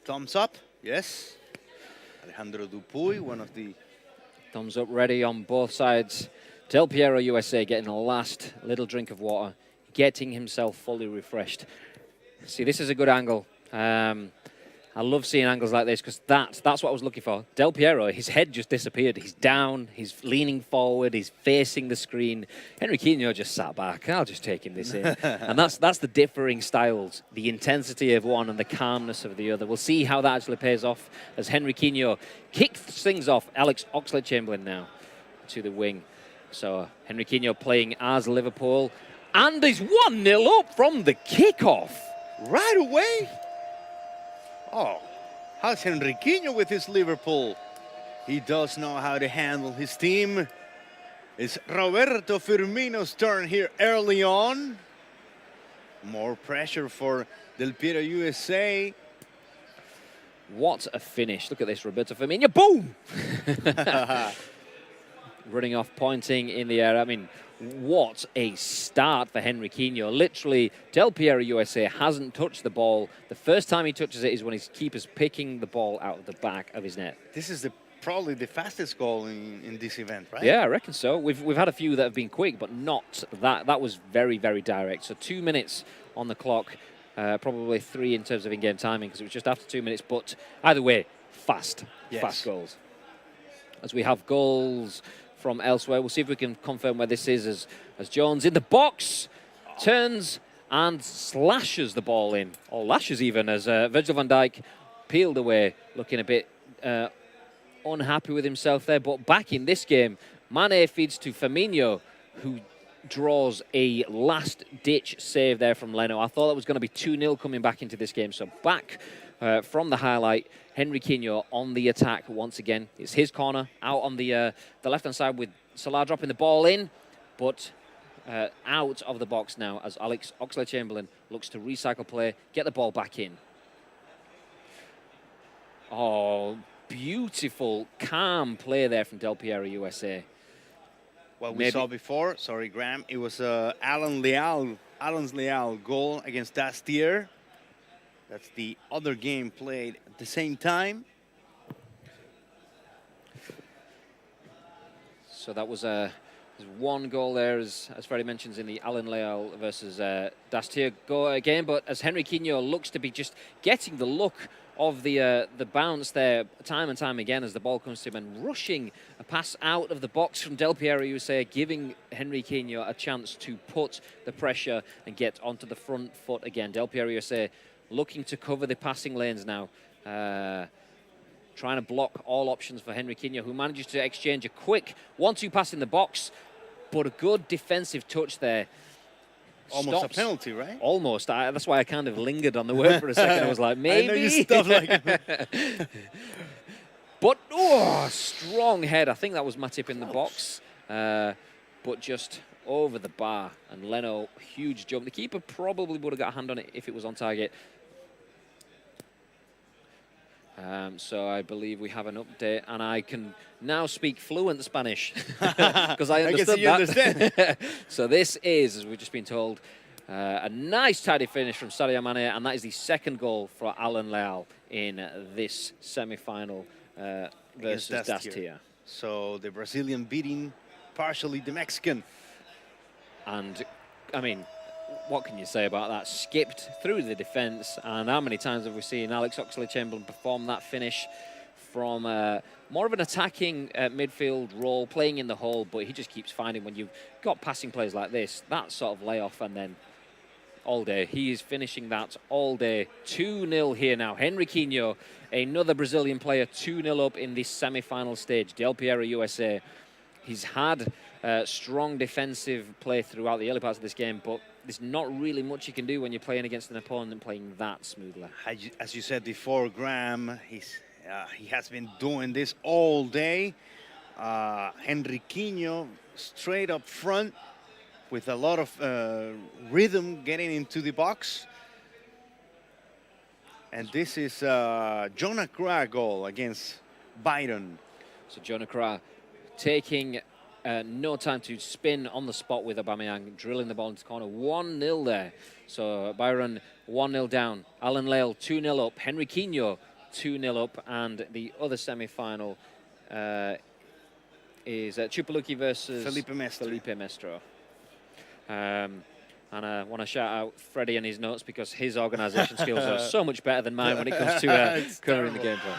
Thumbs up, yes. Alejandro Dupuy, one of the... Thumbs up ready on both sides. Del Piero USA getting the last little drink of water, getting himself fully refreshed. See, this is a good angle. I love seeing angles like this because that's what I was looking for. Del Piero, his head just disappeared. He's down, he's leaning forward, he's facing the screen. Henrykinho just sat back. I'll just take him this in. And that's the differing styles, the intensity of one and the calmness of the other. We'll see how that actually pays off as Henrykinho kicks things off. Alex Oxlade-Chamberlain now to the wing. So Henrykinho playing as Liverpool. And he's 1-0 up from the kickoff. Right away? Oh, how's Henrykinho with his Liverpool? He does know how to handle his team. It's Roberto Firmino's turn here early on. More pressure for Del Piero USA. What a finish. Look at this, Roberto Firmino. Boom! Running off, pointing in the air. I mean, what a start for Henrykinho. Literally, Del Piero USA hasn't touched the ball. The first time he touches it is when his keeper's picking the ball out of the back of his net. This is probably the fastest goal in this event, right? Yeah, I reckon so. We've had a few that have been quick, but not that. That was very, very direct. So 2 minutes on the clock, probably 3 in terms of in-game timing because it was just after 2 minutes. But either way, fast goals. As we have goals from elsewhere. We'll see if we can confirm where this is as Jones in the box turns and slashes the ball in, or lashes even, as Virgil van Dijk peeled away, looking a bit unhappy with himself there. But back in this game, Mane feeds to Firmino, who draws a last-ditch save there from Leno. I thought that was going to be 2-0 coming back into this game. So back from the highlight, Henrykinho on the attack once again. It's his corner out on the left-hand side with Salah dropping the ball in, but out of the box now as Alex Oxlade-Chamberlain looks to recycle play, get the ball back in. Oh, beautiful, calm play there from Del Piero USA. What we saw before, sorry, Graham, it was Alan's Leal goal against Dastier. That's the other game played at the same time. So that was there's one goal there, as Freddie mentions, in the Alan Leal versus Dastier game. But as Henrykinho looks to be just getting the look of the bounce there time and time again as the ball comes to him and rushing a pass out of the box from Del Piero USA, giving Henrykinho a chance to put the pressure and get onto the front foot again. Del Piero USA looking to cover the passing lanes now, trying to block all options for Henrykinho, who manages to exchange a quick 1-2 pass in the box, but a good defensive touch there. Almost Stops. a penalty, right? Almost. That's why I kind of lingered on the word for a second. I was like, maybe. I know you stuff like But, oh, strong head. I think that was Matip in the box. But just over the bar. And Leno, huge jump. The keeper probably would have got a hand on it if it was on target. So I believe we have an update, and I can now speak fluent Spanish because I understood that. So this is, as we've just been told, a nice tidy finish from Sadio Mane, and that is the second goal for Alan Leal in this semi-final versus Dastier. So the Brazilian beating partially the Mexican. And, I mean, what can you say about that? Skipped through the defence, and how many times have we seen Alex Oxlade-Chamberlain perform that finish from more of an attacking midfield role, playing in the hole, but he just keeps finding when you've got passing plays like this, that sort of layoff, and then all day. He is finishing that all day. 2-0 here now. Henrykinho, another Brazilian player, 2-0 up in this semi-final stage. Del Piero USA. He's had strong defensive play throughout the early parts of this game, but there's not really much you can do when you're playing against an opponent playing that smoothly. As you said before, Graham, he has been doing this all day. Henrykinho straight up front with a lot of rhythm getting into the box. And this is Jonah Kra goal against Byron. So Jonah Kra taking no time to spin on the spot with Aubameyang, drilling the ball into the corner. 1-0 there. So Byron 1-0 down. Alan Leal 2-0 up. Henrykinho 2-0 up, and the other semi-final is Ciupalucchi versus Felipe Mestro. And I want to shout out Freddie and his notes because his organisation skills are so much better than mine when it comes to coloring the gameplay.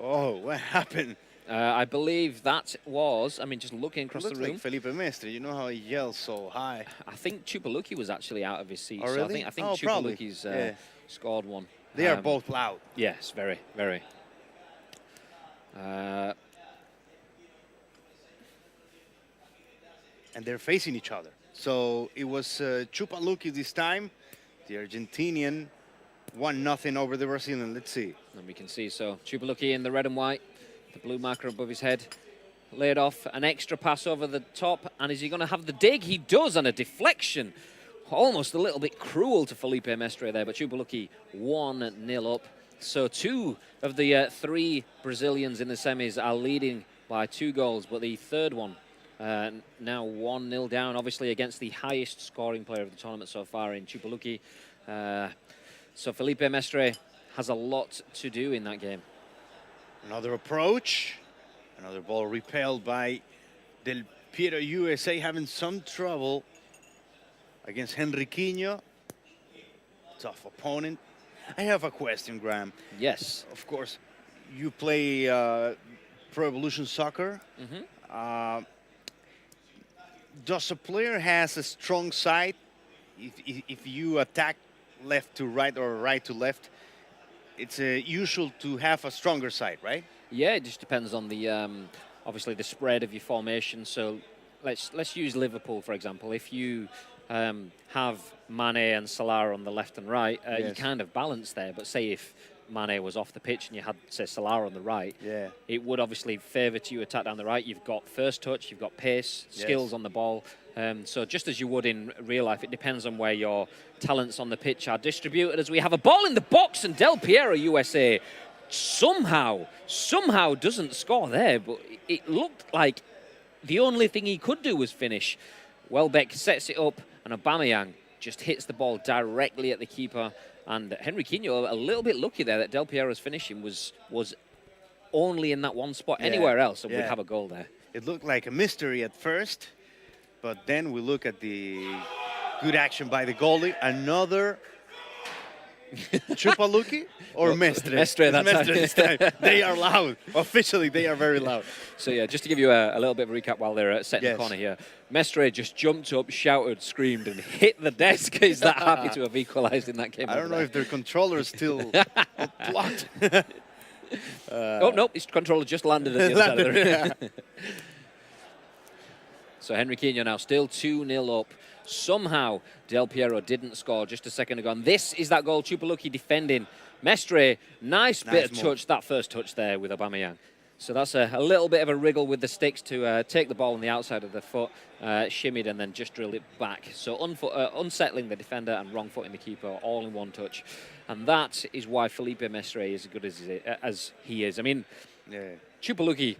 Oh, what happened? I believe that was, I mean, just looking across the room. Like Felipe Mestre, you know how he yells so high. I think Ciupalucchi was actually out of his seat. Oh, really? So I think Ciupalucchi's scored one. They are both loud. Yes, very, very. And they're facing each other. So it was Ciupalucchi this time, the Argentinian, 1-0 over the Brazilian. Let's see. And we can see, so Ciupalucchi in the red and white, the blue marker above his head, laid off an extra pass over the top, and is he going to have the dig? He does, and a deflection. Almost a little bit cruel to Felipe Mestre there, but Ciupalucchi 1-0 up. So 2 of the 3 Brazilians in the semis are leading by 2 goals, but the third one now 1-0 down, obviously against the highest scoring player of the tournament so far in Ciupalucchi. So Felipe Mestre has a lot to do in that game. Another approach, another ball repelled by Del Piero USA, having some trouble against Henrykinho. Tough opponent. I have a question, Graham. Yes. Of course, you play Pro Evolution Soccer. Does a player has a strong side if you attack left to right or right to left? It's usual to have a stronger side, right? Yeah, it just depends on the obviously the spread of your formation. So let's use Liverpool for example. If you have Mane and Salah on the left and right, you kind of balance there. But say if Mane was off the pitch and you had, say, Salah on the right, it would obviously favour to you attack down the right. You've got first touch, you've got pace, skills on the ball. So just as you would in real life, it depends on where your talents on the pitch are distributed. As we have a ball in the box, and Del Piero USA somehow doesn't score there, but it looked like the only thing he could do was finish. Welbeck sets it up, and Aubameyang just hits the ball directly at the keeper. And Henrykinho, a little bit lucky there that Del Piero's finishing was only in that one spot. Anywhere else, and we'd have a goal there. It looked like a mystery at first, but then we look at the good action by the goalie. Another Ciupalucchi or Mestre? Mestre that Mestre this time. They are loud. Officially, they are very loud. So yeah, just to give you a little bit of a recap while they're setting the corner here. Mestre just jumped up, shouted, screamed, and hit the desk. He's that happy to have equalised in that game. I don't know if their controller is still blocked. Oh, nope, his controller just landed at the other side of the room. So Henrykinho now still 2-0 up. Somehow Del Piero didn't score just a second ago. And this is that goal, Ciupalucchi defending. Mestre, nice bit of touch, that first touch there with Aubameyang. So that's a little bit of a wriggle with the sticks to take the ball on the outside of the foot, shimmied and then just drilled it back. So unsettling the defender and wrong footing the keeper all in one touch. And that is why Felipe Mestre is as good as he is. I mean, Ciupalucchi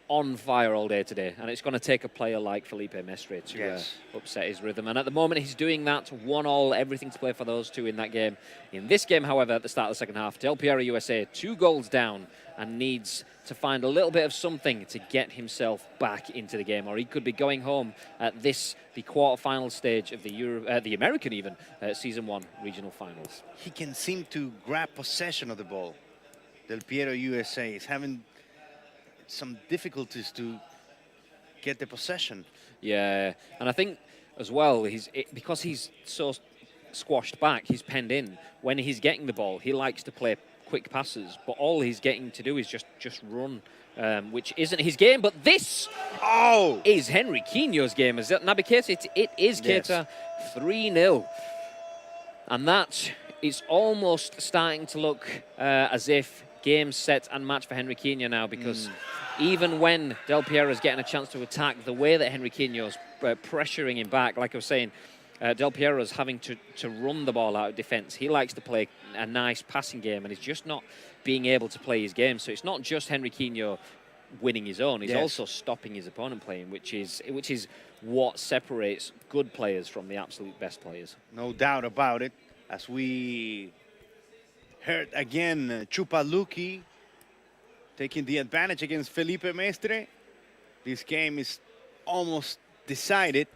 on fire all day today, and it's going to take a player like Felipe Mestre to upset his rhythm. And at the moment, he's doing that. 1-1, everything to play for those two in that game. In this game, however, at the start of the second half, Del Piero USA 2 goals down and needs to find a little bit of something to get himself back into the game, or he could be going home at the quarter-final stage of the American even Season 1 regional finals. He can seem to grab possession of the ball. Del Piero USA is having some difficulties to get the possession. Yeah, and I think as well, because he's so squashed back, he's penned in. When he's getting the ball, he likes to play quick passes, but all he's getting to do is just run, which isn't his game. But this is Henrykinho's game. Is that Naby Keita? It is Keita. 3-0. And that is almost starting to look as if game set and match for Henrykinho now, because even when Del Piero's getting a chance to attack, the way that Henrykinho's pressuring him back, like I was saying, Del Piero's having to run the ball out of defence. He likes to play a nice passing game, and he's just not being able to play his game. So it's not just Henrykinho winning his own, he's also stopping his opponent playing, which is what separates good players from the absolute best players. No doubt about it. As we hurt again. Chupaluki taking the advantage against Felipe Mestre. This game is almost decided.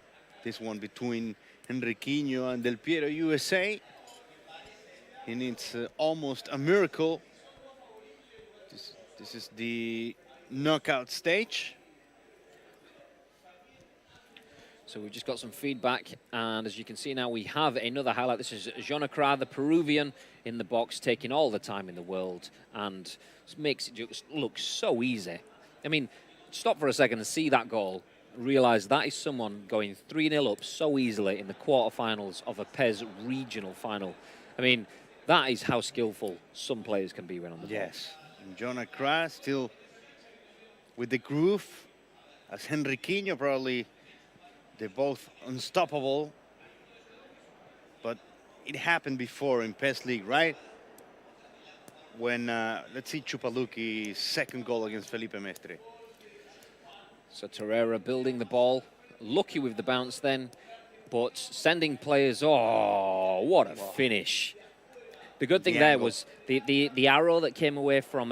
This one between Henrykinho and Del Piero USA. And it's almost a miracle. This is the knockout stage. So we've just got some feedback, and as you can see now, we have another highlight. This is Jonacra, the Peruvian, in the box, taking all the time in the world, and makes it just look so easy. I mean, stop for a second and see that goal. Realize that is someone going 3-0 up so easily in the quarterfinals of a PES regional final. I mean, that is how skillful some players can be when on the ball. Yes, and Jonacra still with the groove, as Henrykinho probably. They're both unstoppable, but it happened before in Pesleague, right? When, let's see Chupaluki's second goal against Felipe Mestre. So Torreira building the ball, lucky with the bounce then, but sending players, oh, what a finish. The good thing there was the arrow that came away from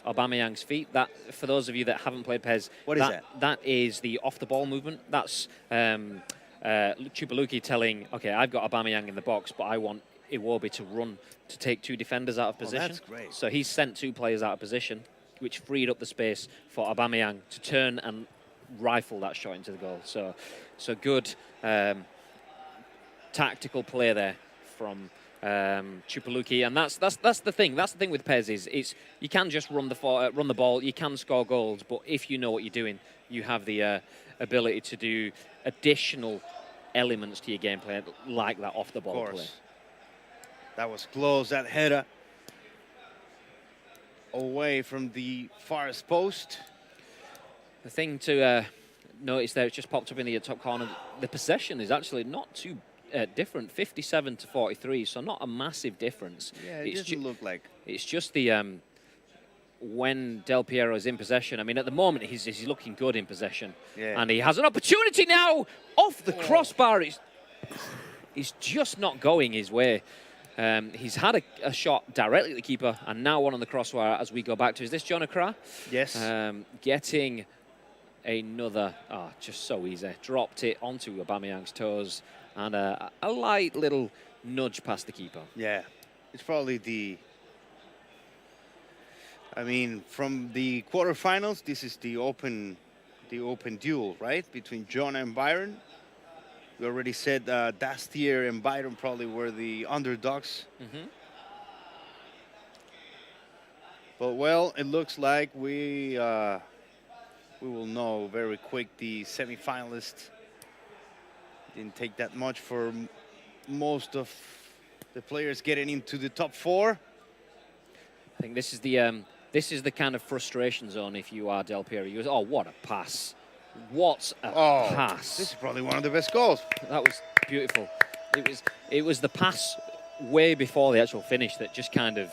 Aubameyang's feet. That, for those of you that haven't played PES, what is that? That is the off-the-ball movement. That's Chupaluki telling, okay, I've got Aubameyang in the box, but I want Iwobi to run to take two defenders out of position. That's great. So he sent two players out of position, which freed up the space for Aubameyang to turn and rifle that shot into the goal. So good tactical play there from Chupaluki, and that's the thing. That's the thing with PES is you can just run the ball, you can score goals, but if you know what you're doing, you have the ability to do additional elements to your gameplay, like that off the ball play. That was close. That header away from the farthest post. The thing to notice there, it's just popped up in the top corner. The possession is actually not too different, 57 to 43, so not a massive difference. Yeah, it doesn't look like. It's just the when Del Piero is in possession. I mean, at the moment he's looking good in possession, and he has an opportunity now off the crossbar. He's just not going his way. He's had a shot directly at the keeper, and now one on the crossbar as we go back to. Is this Jonacra? Yes. Getting another, just so easy. Dropped it onto Aubameyang's toes, and a light little nudge past the keeper. Yeah, it's probably the, I mean, from the quarterfinals, this is the open duel, right? Between John and Byron. We already said Dastier and Byron probably were the underdogs. But, well, it looks like we will know very quick the semifinalists. Didn't take that much for most of the players getting into the top four. I think this is the kind of frustration zone if you are Del Piero. You go, oh, what a pass. What a pass. This is probably one of the best goals. That was beautiful. It was the pass way before the actual finish that just kind of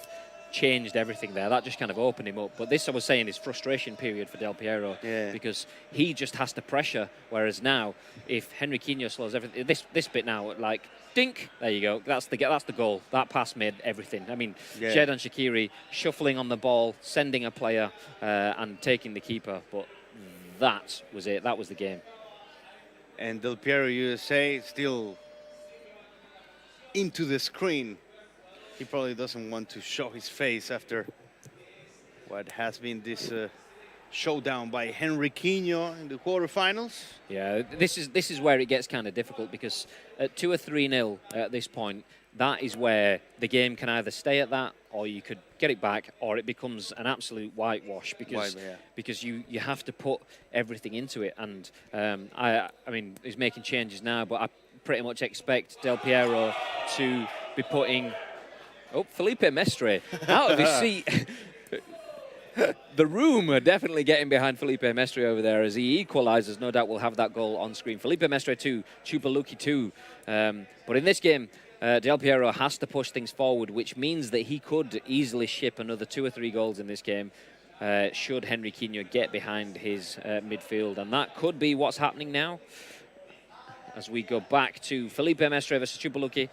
changed everything there. That just kind of opened him up. But this, I was saying, is frustration period for Del Piero, because he just has to pressure. Whereas now, if Henrykinho slows everything, this bit now, like, dink, there you go. That's the goal. That pass made everything. I mean, Xherdan Shaqiri shuffling on the ball, sending a player, and taking the keeper. But that was it. That was the game. And Del Piero USA still into the screen. He probably doesn't want to show his face after what has been this showdown by Henrykinho in the quarterfinals. Yeah, this is where it gets kind of difficult, because at 2 or 3-0 at this point, that is where the game can either stay at that, or you could get it back, or it becomes an absolute whitewash, because you have to put everything into it. And I mean, he's making changes now, but I pretty much expect Del Piero to be putting Felipe Mestre out of his seat. The room are definitely getting behind Felipe Mestre over there as he equalizes. No doubt we'll have that goal on screen. Felipe Mestre 2, Chupaluki 2. But in this game, Del Piero has to push things forward, which means that he could easily ship another 2 or 3 goals in this game should Henrykinho get behind his midfield. And that could be what's happening now as we go back to Felipe Mestre versus Chupaluki.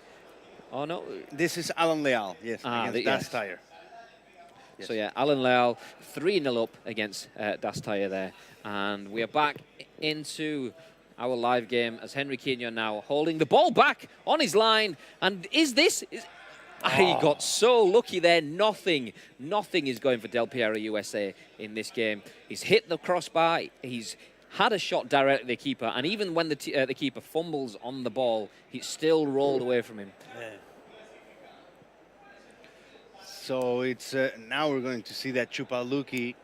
Oh, no. This is Alan Leal, yes, against yes. Dastire. Yes. So, yeah, Alan Leal 3-0 up against Dastire there. And we are back into our live game as Henrykinho now holding the ball back on his line. And is this... He got so lucky there. Nothing is going for Del Piero USA in this game. He's hit the crossbar. He's had a shot directly at the keeper. And even when the keeper fumbles on the ball, he still rolled away from him. Yeah. So it's now we're going to see that Chupaluki,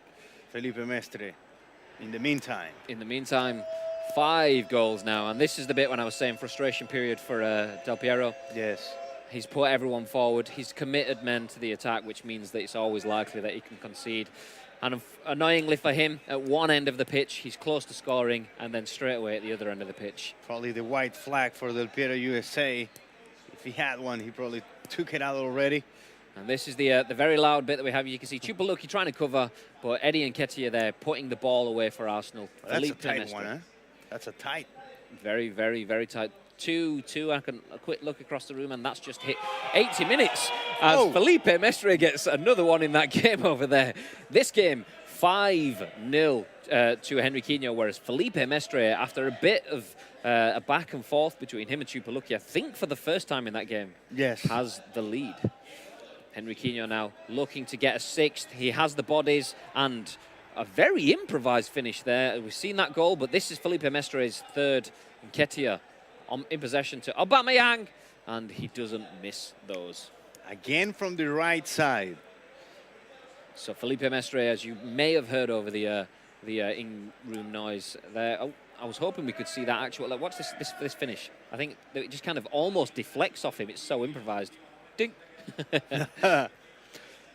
Felipe Mestre. In the meantime, 5 goals now. And this is the bit when I was saying frustration period for Del Piero. Yes. He's put everyone forward. He's committed men to the attack, which means that it's always likely that he can concede. And annoyingly for him, at one end of the pitch, he's close to scoring, and then straight away at the other end of the pitch. Probably the white flag for Del Piero USA. If he had one, he probably took it out already. And this is the very loud bit that we have. You can see Chupaluki trying to cover, but Eddie Nketiah there putting the ball away for Arsenal. Well, that's a tight one, huh? That's a tight. Very, very, very tight. 2-2, a quick look across the room, and that's just hit 80 minutes as Felipe Mestre gets another one in that game over there. This game, 5-0 to Henrykinho, whereas Felipe Mestre, after a bit of a back and forth between him and Chupaluki, I think for the first time in that game, yes, has the lead. Henrykinho now looking to get a 6th. He has the bodies and a very improvised finish there. We've seen that goal, but this is Felipe Mestre's 3rd. Nketiah in possession to Aubameyang, and he doesn't miss those. Again from the right side. So Felipe Mestre, as you may have heard over the in-room noise there. Oh, I was hoping we could see that actual. Like, watch this finish. I think that it just kind of almost deflects off him. It's so improvised. Ding.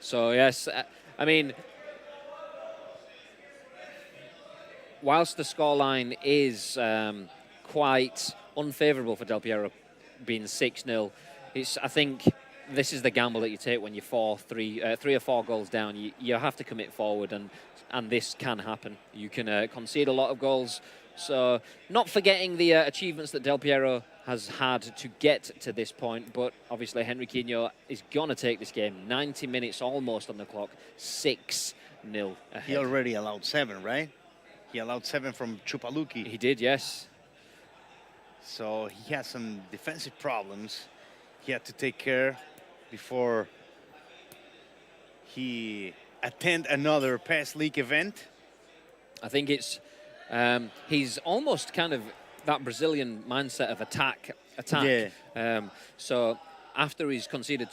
So yes, I mean, whilst the scoreline is quite unfavourable for Del Piero, being 6-0. I think this is the gamble that you take when you're 3 or 4 goals down. You have to commit forward, and this can happen. You can concede a lot of goals. So not forgetting the achievements that Del Piero has had to get to this point, but obviously Henrykinho is going to take this game. 90 minutes almost on the clock, 6-0 ahead. He already allowed 7, right? He allowed 7 from Chupaluki. He did, yes. So he has some defensive problems he had to take care before he attend another Pesleague event. I think it's he's almost kind of that Brazilian mindset of attack. Yeah. So after he's conceded